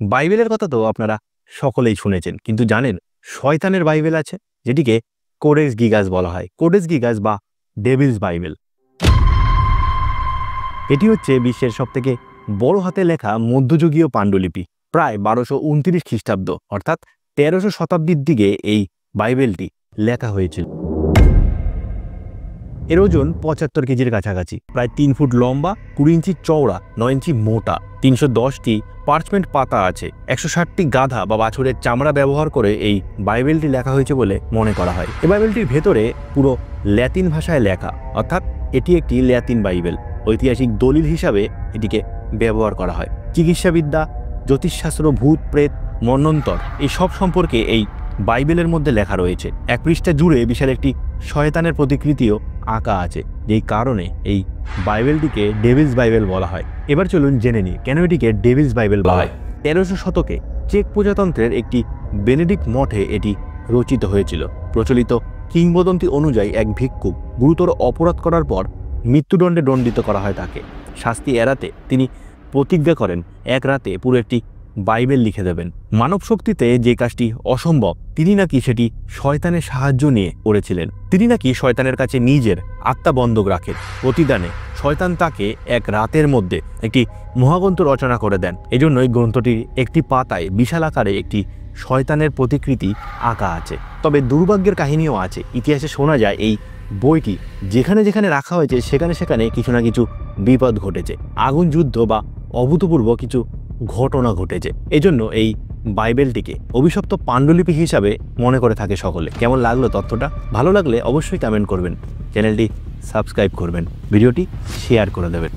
বাইবেলের কথা তো আপনারা সকলেই শুনেছেন, কিন্তু জানেন শয়তানের বাইবেল আছে, যেটিকে কোডেক্স গিগাস বলা হয়। কোডেক্স গিগাস বা ডেভিলস বাইবেল, এটি হচ্ছে বিশ্বের সবথেকে বড় হাতে লেখা মধ্যযুগীয় পাণ্ডুলিপি। প্রায় 1229 খ্রিস্টাব্দ অর্থাৎ 1300 শতাব্দীর দিকে এই বাইবেলটি লেখা হয়েছিল। এর ওজন 75 কেজির কাছাকাছি, প্রায় 3 ফুট লম্বা, 20 ইঞ্চি চওড়া, 9 ইঞ্চি মোটা। 310টি পার্চমেন্ট পাতা আছে। 160টি গাধা বা বাছুরের চামড়া ব্যবহার করে এই বাইবেলটি লেখা হয়েছে বলে মনে করা হয়। এই বাইবেলটির ভেতরে পুরো ল্যাতিন ভাষায় লেখা, অর্থাৎ এটি একটি ল্যাতিন বাইবেল। ঐতিহাসিক দলিল হিসাবে এটিকে ব্যবহার করা হয়। চিকিৎসাবিদ্যা, জ্যোতিষশাস্ত্র, ভূত প্রেত, মন্বন্তর এই সব সম্পর্কে এই বাইবেলের মধ্যে লেখা রয়েছে। এক পৃষ্ঠা জুড়ে বিশাল একটি শয়তানের প্রতিকৃতিও আঁকা আছে, যেই কারণে এই বাইবেলটিকে ডেভিলস বাইবেল বলা হয়। এবার চলুন জেনে নিই কেন এটিকে ডেভিলস বাইবেল বলা হয়। 1300 শতকে চেক প্রজাতন্ত্রের একটি বেনেডিক্ট মঠে এটি রচিত হয়েছিল। প্রচলিত কিংবদন্তি অনুযায়ী এক ভিক্ষুক গুরুতর অপরাধ করার পর মৃত্যুদণ্ডে দণ্ডিত করা হয় তাকে। শাস্তি এড়াতে তিনি প্রতিজ্ঞা করেন এক রাতে পুরো একটি বাইবেল লিখে দেবেন। মানব শক্তিতে যে কাজটি অসম্ভব, তিনি নাকি সেটি শয়তানের সাহায্য নিয়ে করেছিলেন। তিনি নাকি শয়তানের কাছে নিজের আত্মা বন্ধক রাখেন। প্রতিদানে শয়তান তাকে এক রাতের মধ্যে একটি মহাগ্রন্থ রচনা করে দেন। এজন্যই গ্রন্থটির একটি পাতায় বিশাল আকারে একটি শয়তানের প্রতিকৃতি আঁকা আছে। তবে দুর্ভাগ্যের কাহিনীও আছে। ইতিহাসে শোনা যায় এই বইটি যেখানে যেখানে রাখা হয়েছে সেখানে সেখানে কিছু না কিছু বিপদ ঘটেছে, আগুন, যুদ্ধ বা অভূতপূর্ব কিছু ঘটনা ঘটেছে। এজন্য এই বাইবেলটিকে অভিশপ্ত পাণ্ডুলিপি হিসাবে মনে করে থাকে সকলে। কেমন লাগলো তথ্যটা? ভালো লাগলে অবশ্যই কমেন্ট করবেন, চ্যানেলটি সাবস্ক্রাইব করবেন, ভিডিওটি শেয়ার করে দেবেন।